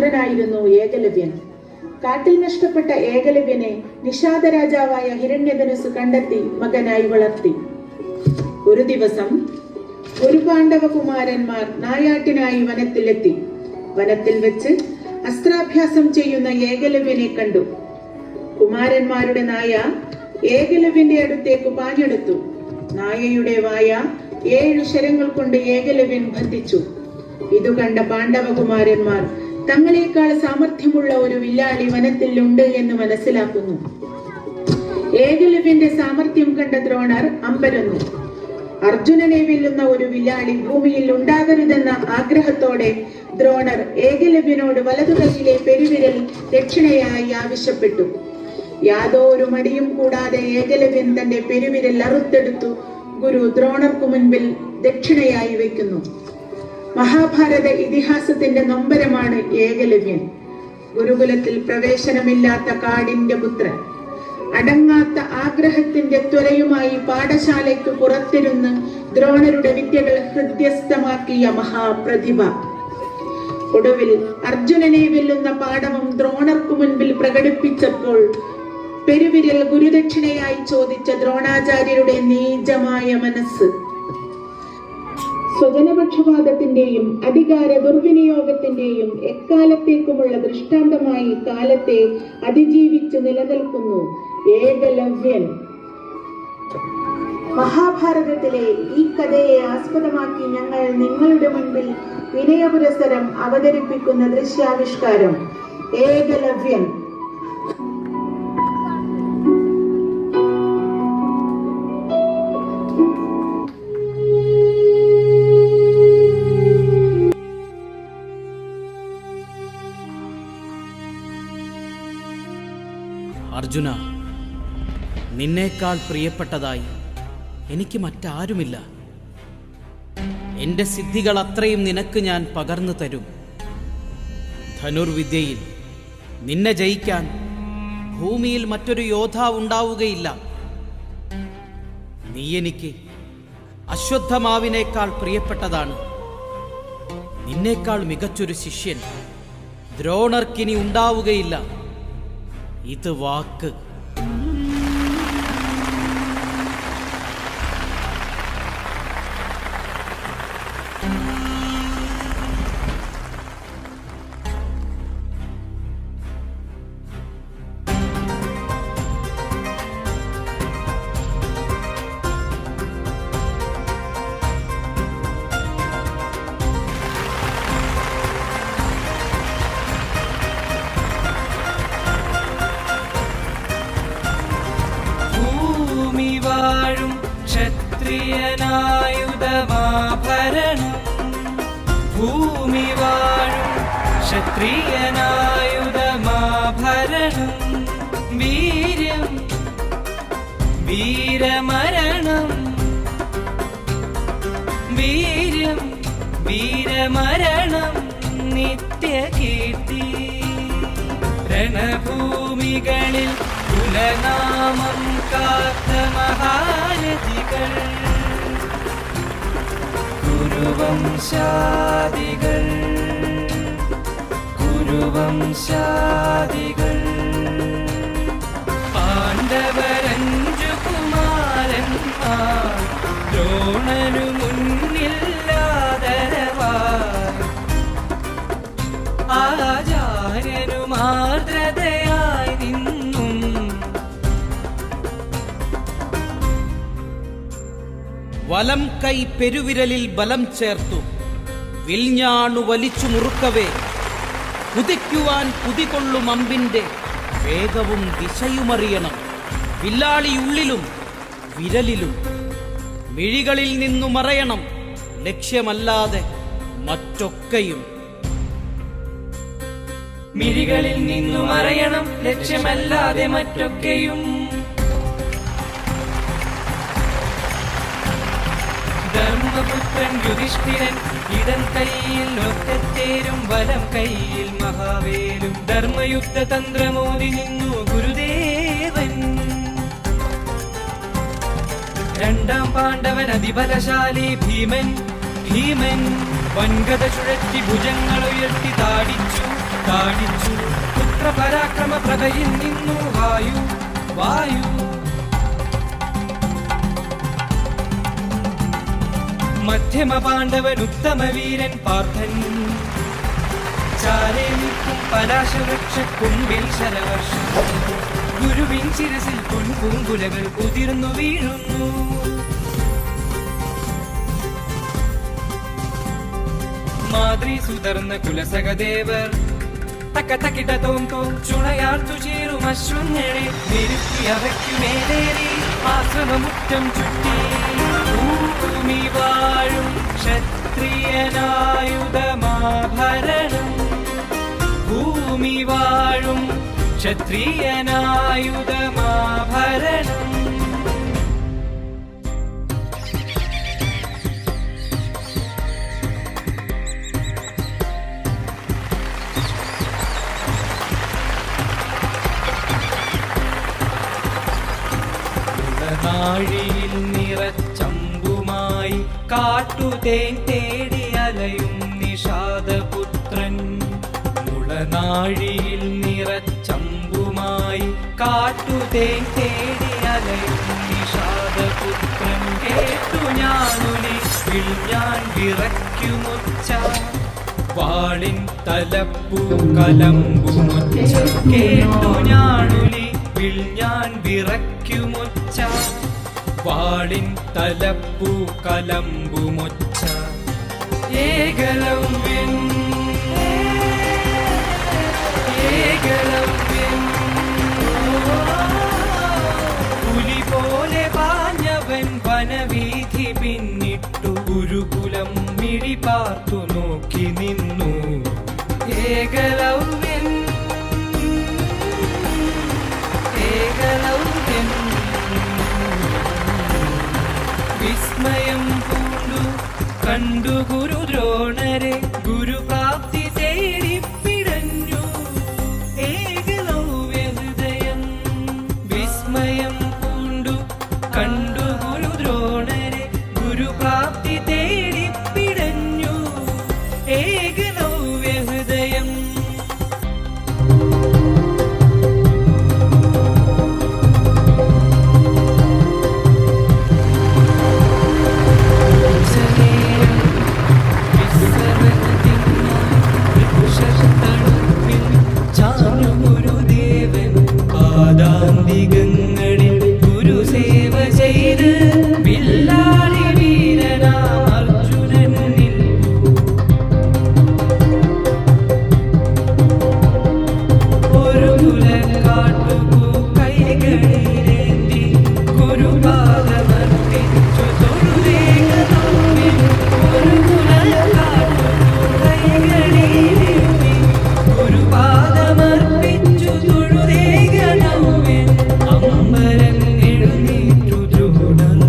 ായിരുന്നു ഏകലവ്യൻ. കാട്ടിൽ നഷ്ടപ്പെട്ട ഏകലവ്യനെ നിഷാദ രാജാവായ ഹിരണ്യധനുസ് കണ്ടെത്തി മകനായി വളർത്തി. ഒരു ദിവസം ഒരു പാണ്ഡവകുമാരന്മാർ നായാട്ടിനായി വനത്തിലെത്തി. വനത്തിൽ വെച്ച് അസ്ത്രാഭ്യാസം ചെയ്യുന്ന ഏകലവ്യനെ കണ്ടു. കുമാരന്മാരുടെ നായ ഏകലവ്യന്റെ അടുത്തേക്ക് പാഞ്ഞെടുത്തു. നായയുടെ വായ 7 ശരങ്ങൾ കൊണ്ട് ഏകലവ്യൻ ബന്ധിച്ചു. ഇതു കണ്ട പാണ്ഡവകുമാരന്മാർ തങ്ങളെക്കാൾ സാമർഥ്യമുള്ള ഒരു വില്ലാളി വനത്തിൽ ഉണ്ട് എന്ന് മനസ്സിലാക്കുന്നു. ഏകലവ്യന്റെ സാമർഥ്യം കണ്ട ദ്രോണർ അമ്പരന്നു. അർജുനനെ വെല്ലുന്ന ഒരു വില്ലാളി ഭൂമിയിൽ ഉണ്ടാകരുതെന്ന ആഗ്രഹത്തോടെ ദ്രോണർ ഏകലവ്യനോട് വലതുകൈയിലെ പെരുവിരൽ ദക്ഷിണയായി ആവശ്യപ്പെട്ടു. യാതൊരു മടിയും കൂടാതെ ഏകലവ്യൻ തന്റെ പെരുവിരൽ അറുത്തെടുത്തു ഗുരു ദ്രോണർക്കു മുൻപിൽ ദക്ഷിണയായി വയ്ക്കുന്നു. മഹാഭാരത ഇതിഹാസത്തിന്റെ നൊമ്പരമാണ് ഏകലവ്യൻ. ഗുരുകുലത്തിൽ പ്രവേശനമില്ലാത്ത കാടിന്റെ പുത്രൻ. അടങ്ങാത്ത ആഗ്രഹത്തിന്റെ ത്വരയുമായി പാഠശാലയ്ക്ക് പുറത്തിരുന്ന് ദ്രോണരുടെ വിദ്യകൾ ഹൃദ്യസ്ഥമാക്കിയ മഹാപ്രതിഭ. ഒടുവിൽ അർജുനനെ വെല്ലുന്ന പാഠവും ദ്രോണർക്കു മുൻപിൽ പ്രകടിപ്പിച്ചപ്പോൾ പെരുവിരൽ ഗുരുദക്ഷിണയായി ചോദിച്ച ദ്രോണാചാര്യരുടെ നീചമായ മനസ്സ് സ്വജനപക്ഷപാതത്തിന്റെയും അധികാര ദുർവിനിയോഗത്തിന്റെയും എക്കാലത്തേക്കുമുള്ള ദൃഷ്ടാന്തമായി കാലത്തെ അതിജീവിച്ചു നിലനിൽക്കുന്നു ഏകലവ്യൻ. മഹാഭാരതത്തിലെ ഈ കഥയെ ആസ്പദമാക്കി ഞങ്ങൾ നിങ്ങളുടെ മുൻപിൽ വിനയപുരസ്സരം അവതരിപ്പിക്കുന്ന ദൃശ്യാവിഷ്കാരം ഏകലവ്യൻ. അർജുന, നിന്നേക്കാൾ പ്രിയപ്പെട്ടതായി എനിക്ക് മറ്റാരുമില്ല. എൻ്റെ സിദ്ധികൾ അത്രയും നിനക്ക് ഞാൻ പകർന്നു തരും. ധനുർവിദ്യയിൽ നിന്നെ ജയിക്കാൻ ഭൂമിയിൽ മറ്റൊരു യോദ്ധാവ് ഉണ്ടാവുകയില്ല. നീ എനിക്ക് അശ്വത്ഥമാവിനേക്കാൾ പ്രിയപ്പെട്ടതാണ്. നിന്നേക്കാൾ മികച്ചൊരു ശിഷ്യൻ ദ്രോണർക്കിനി ഉണ്ടാവുകയില്ല. ഇത് വാക്ക്. ക്ഷത്രിയനായുധമാഭരണം, ഭൂമി വാഴും ക്ഷത്രിയനായുധമാഭരണം, വീര്യം വീരമരണം, വീര്യം വീരമരണം, നിത്യകീർത്തി. രണഭൂമികളിൽ കുലനാമം കാത്ത മഹാരഥികൾ, കുരുവംശാദികൾ, കുരുവംശാദികൾ. പാണ്ഡവരഞ്ചു കുമാരന്മാർ ദ്രോണനു മുന്നില്ലാദരവായി, ആചാര്യനു മാർദ്രതയായി നിന്നും വലം കൈ പെരുവിരലിൽ ബലം ചേർത്തു വിൽഞ്ഞാണു വലിച്ചു മുറുക്കവേ, കുതിക്കുവാൻ കുതികൊള്ളും അമ്പിന്റെ വേഗവും ദിശയുമറിയണം. വില്ലാളിയുള്ളിലും വിരലിലും മിഴികളിൽ നിന്നു മറയണം, ലക്ഷ്യമല്ലാതെ മറ്റൊക്കെയും. മിഴികളിൽ നിന്നു മറയണം, ലക്ഷ്യമല്ലാതെ മറ്റൊക്കെയും. ധർമ്മപുത്രൻ യുധിഷ്ഠിരൻ ഇടം കൈയിൽ ഒറ്റത്തേരും വലം കൈയിൽ മഹാവേലും, ധർമ്മയുദ്ധ തന്ത്രമോതി നിന്നു ഗുരുദേവൻ. രണ്ടാം പാണ്ഡവൻ അതിബലശാലി ഭീമൻ, ഭീമൻ വൻകഥ ചുഴറ്റി ഭുജങ്ങൾ ഉയർത്തി താടിച്ചു കാണിച്ചു പുത്രപരാക്രമ പ്രഭയിൽ നിന്നു വായു വായു. മധ്യമ പാണ്ഡവൻ ഉത്തമ വീരൻ പാർത്ഥൻ ചാരേ നിൽക്കും പലാശവൃക്ഷക്കുമ്പിൽ ശരവർഷം. ഗുരുവിൻ ശിരസിൽ പൊൻപൂങ്കുലകൾ ഉതിർന്നു വീഴുന്നു. മാതൃ സുതർന്ന കുലസഹദേവർ തക്ക തക്കിട്ട തോം തോം ചുണയാർത്തു ചേരും അശ്വങ്ങളെ നിരുത്തി അവയ്ക്കുമേലേറി ആശ്രമമുറ്റം ചുറ്റി. ഭൂമി വാഴും ക്ഷത്രിയനായുധമാഭരണം, ഭൂമി വാഴും ക്ഷത്രിയനായുധമാഭരണം. നാഴിയിൽ നിറച്ചമ്പുമായി കാട്ടുതേൻ തേടി അലയും നിഷാദപുത്രൻ. മുളനാഴിയിൽ നിറച്ചമ്പുമായി കാട്ടുതേൻ തേടി അലയും നിഷാദപുത്രൻ. കേട്ടു ഞാനുനെ വിളിഞ്ഞാൻ വിറയ്ക്കുമൊച്ച, വാളിൻ തലപ്പൂ കലമ്പുമൊച്ച. കേട്ടു ഞാനുനെ വിളിഞ്ഞാൻ വിറയ്ക്കുമൊച്ച, വാളിൻ തലപ്പൂ കലമ്പുമൊച്ച. ഏകലവ്യൻ ഏകലവ്യൻ പുലി പോലെ പാഞ്ഞവൻ വനവീഥി പിന്നിട്ടു. ഗുരുകുലം മിഴി പാർത്തു നോക്കി നിന്നു. ഏകലവ്യൻ ഏകലവ്യൻ വിസ്മയം പൂണ്ടു കണ്ടു ഗുരുദ്രോണരെ. ഗുരുപ്രാപ്തി തേടി പിടഞ്ഞു ഏകലവ്യ ഹൃദയം. വിസ്മയം പൂണ്ടു കണ്ടു ഗുരുദ്രോണരെ. ഗുരുപ്രാപ്തി തേടി പിടഞ്ഞു ഏകലവ്യ ഹൃദയം. പാദാന്തികങ്ങളിൽ ഗുരുസേവ ചെയ്ത് വില്ലാളി വീരനാം അർജുനൻ നിൽപ്പു. ഒരു കുലക്കാട്ടുപൂ കൈകളിലേന്തി ഗുരുപാദമർപ്പിച്ചു തൊഴുതേകനവ്യൻ. ഒരു കുലക്കാട്ടുപൂ കൈകളിലേന്തി ഗുരുപാദമർപ്പിച്ചു തൊഴുതേകനവ്യൻ. അമ്പരൻ എഴുന്നേറ്റു ദ്രോണർ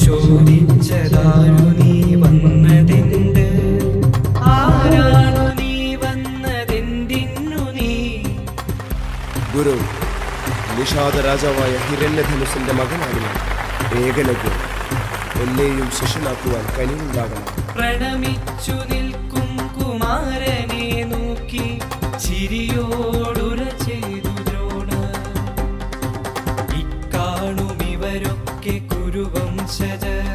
ചോദിച്ചതാരു നീ വന്നതെന്ത്? ആരാണു നീ വന്നതെന്തിന്നു നീ? ഗുരു, നിഷാദ രാജാവായ ഹിരണ്യധനുസിന്റെ മകനാണ് ഞാൻ. ഏകലവ്യൻ, എന്നെയും ശിഷ്യനാക്കുവാൻ കനിവുണ്ടാകണം. പ്രണമിച്ചു നിൽക്കും കുമാരനെ നോക്കി ചിരിയോടുര ചെയ്തു ദ്രോണർ. ഇക്കാണും ഇവരൊക്കെ കുരുവംശജർ,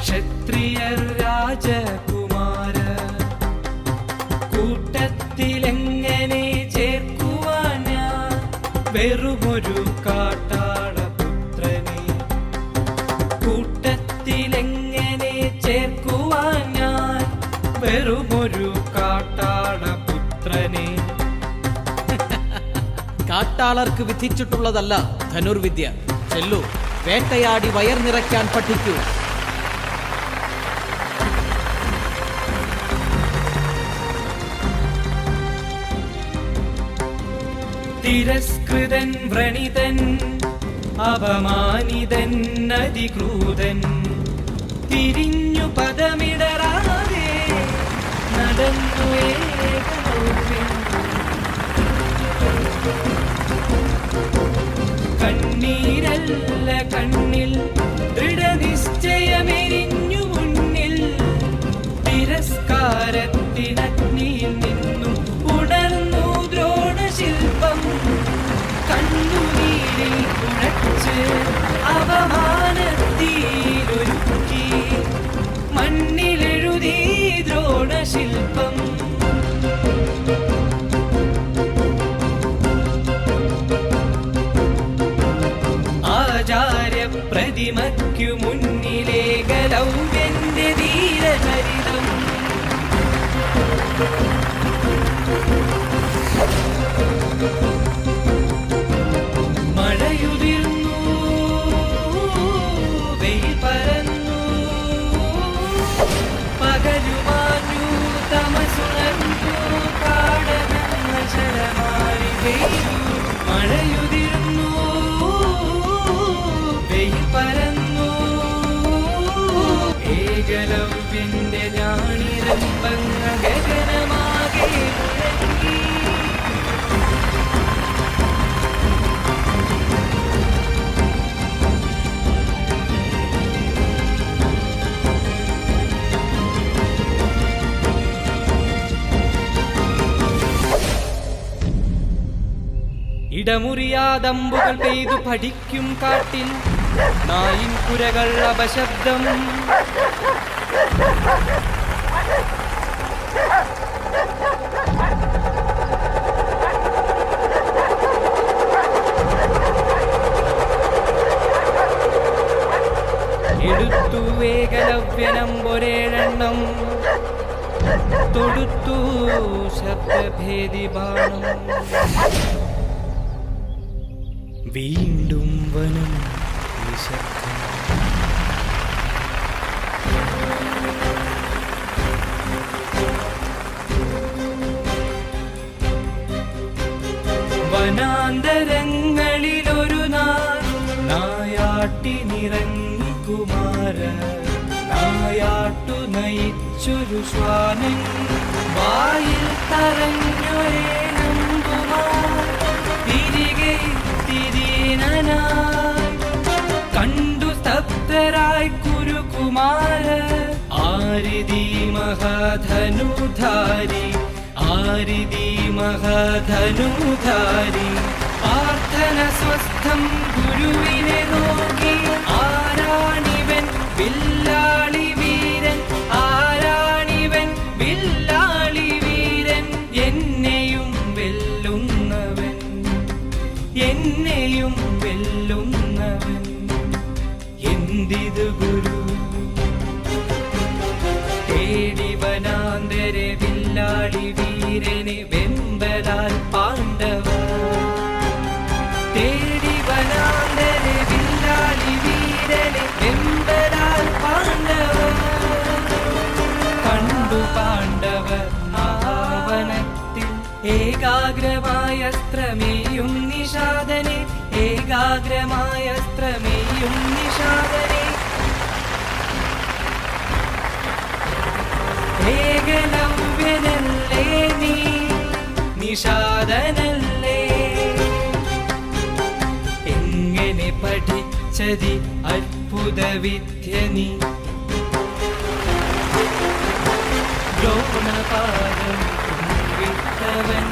ക്ഷത്രിയർ, രാജകുമാരർ. കൂട്ടത്തിലെങ്ങനെ ചേർക്കുവാൻ ഞാൻ വെറുമൊരു കാട്ടാളപുത്രനെ? കൂട്ടത്തിലെങ്ങനെ ചേർക്കുവാൻ ഞാൻ വെറുമൊരു കാട്ടാളപുത്രനെ? കാട്ടാളർക്ക് വിധിച്ചിട്ടുള്ളതല്ല ധനുർവിദ്യ. ചെല്ലു, വേട്ടയാടി വയർ നിറയ്ക്കാൻ പഠിക്കൂ. തിരസ്കൃതൻ വ്രണിതൻ അപമാനിതൻ അതിക്രൂതൻ തിരിഞ്ഞു പദമിടറാതെ നടന്നു ഏകലവ്യൻ. കണ്ണീരല്ല കണ്ണിൽ ദൃഢനിശ്ചയമെരിഞ്ഞു മുന്നിൽ. തിരസ്കാരത്തിനഗ്നിയിൽ നിന്നും വെച്ച് അവമാനത്തിലൊരുക്കി മണ്ണിലെഴുതി ദ്രോണശില്പം. ആചാര്യ പ്രതിമയ്ക്കു മുന്നിലേകലൗവ്യന്റെ ധീരചരിതം. മഴയുതിർന്നു, വെയിൽ പരന്നു, പകലുമാഞ്ഞു, തമസുണർന്നു, കാടകങ്ങൾ ശരമാരി പെയ്തു. മഴയുതിർന്നു, വെയിൽ പരന്നു, ഏകലവ്യന്റെ ഞാണിരമ്പങ്ങ ഗഗനമാകെ മുഴങ്ങി. ഇടമുറിയാതമ്പുകൾ പെയ്തു പഠിക്കും കാട്ടിൽ നായിൻ പുരകൾ അപശബ്ദം. എടുത്തു ഏകലവ്യനമ്പൊരേഴെണ്ണം, തൊടുത്തു ശബ്ദഭേദി ബാണം. വീണ്ടും വനം നിശബ്ദം. വനാന്തരങ്ങളിലൊരു നാൾ നായാട്ടിനിറങ്ങി കുമാര. നായാട്ടു നയിച്ചൊരു ശ്വാനൻ വായിൽ തറഞ്ഞൊരേണമ്പുമാർ തിരികെ കണ്ടു സ്തബ്ധരായി കുരുകുമാര. ആരിതി മഹാധനുധാരി, ആരിതി മഹാധനുധാരി. പ്രാർത്ഥന സ്വസ്ഥം ഗുരുവിനെ നോക്കി. ആരാണിവൻ വില്ലാളി വീരൻ, ആരാണിവൻ വില്ലാളി വീരൻ. എന്നെയും വെല്ലുന്നവൻ, എന്നെയും വെല്ലുന്നവൻ. എന്തിതു ഗുരു തേടി വനാന്തരെ വില്ലാളി വീരനെ വെമ്പലാൽ പാണ്ഡവ. തേടി വനാന്തരെ വില്ലാളി വീരനെ വെമ്പലാൽ പാണ്ഡവ. കണ്ടു പാണ്ഡവർ ആവനത്തിൽ ഏകാഗ്രമായ സ്ത്രമേയും നിഷാദനെ, ഏകാഗ്രമായ സ്ത്രമേയും നിഷാദനെ. ഏകലവ്യനല്ലേ നീ, നിഷാദനല്ലേ? എങ്ങനെ പഠിച്ചതി അത്ഭുത വിദ്യ നീ? ദ്രോണപാദം വിട്ടവൻ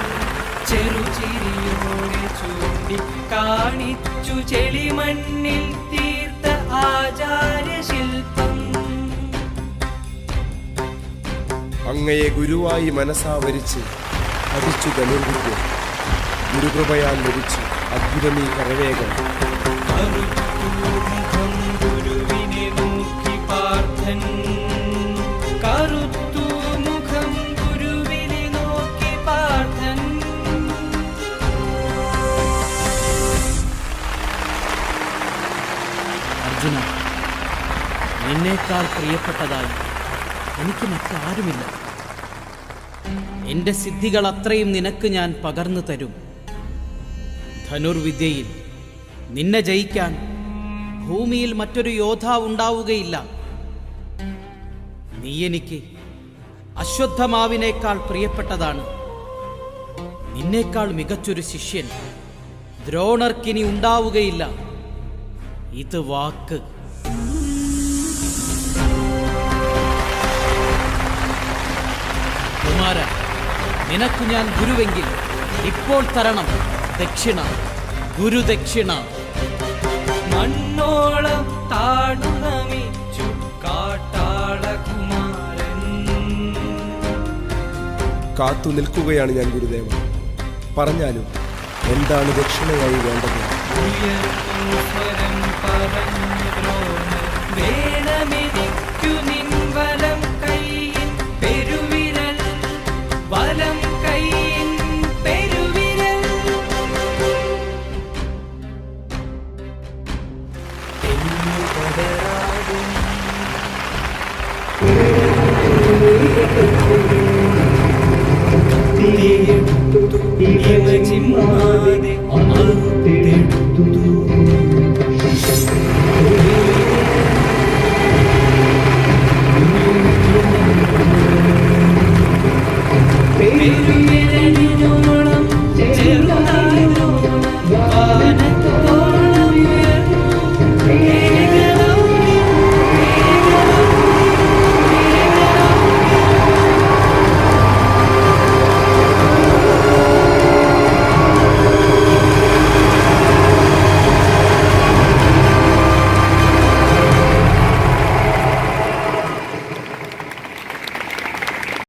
ചെറുചിരിയോടെ ചൂണ്ടി കാണിച്ചു ചെളിമണ്ണിൽ തീർത്ത ആചാര്യശില്പം. അങ്ങയെ ഗുരുവായി മനസാവരിച്ച് പഠിച്ചു ധനുർവിദ്യ. ഗുരുകൃപയാൽ ലഭിച്ചു അദ്ഭുതമീ കരവേഗം. കറുത്തുമുഖം ഗുരുവിനെ നോക്കി പാർത്ഥൻ, കറുത്തു മുഖം ഗുരുവിനെ നോക്കി പാർത്ഥൻ. അർജുന, നിന്നേക്കാൾ പ്രിയപ്പെട്ടതായി എനിക്ക് മറ്റാരുമില്ല. എന്റെ സിദ്ധികൾ അത്രയും നിനക്ക് ഞാൻ പകർന്നു തരും. ധനുർവിദ്യയിൽ നിന്നെ ജയിക്കാൻ ഭൂമിയിൽ മറ്റൊരു യോദ്ധാവ് ഉണ്ടാവുകയില്ല. നീ എനിക്ക് അശ്വത്ഥമാവിനേക്കാൾ പ്രിയപ്പെട്ടതാണ്. നിന്നേക്കാൾ മികച്ചൊരു ശിഷ്യൻ ദ്രോണർക്കിനി ഉണ്ടാവുകയില്ല. ഇത് വാക്ക്. കുമാര, നിനക്കു ഞാൻ ഗുരുവെങ്കിൽ ഇപ്പോൾ തരണം ദക്ഷിണ, ഗുരുദക്ഷിണ. കുന്നോളം താണു നമിച്ചു കാട്ടാളകുമാരൻ. കാത്തു നിൽക്കുകയാണ് ഞാൻ ഗുരുദേവ. പറഞ്ഞാലും എന്താണ് ദക്ഷിണയായി വേണ്ടത്? ഉയർന്നു സ്വരം പറഞ്ഞു ദ്രോണർ, വേണമെനിക്കു നിൻ വലം കൈയിൻ പെരുവിരൽ, വലം കൈയിൻ പെരുവിരൽ. തെന്നു പടരാകും ിമ്മാതെ അറുത്തെടുത്തു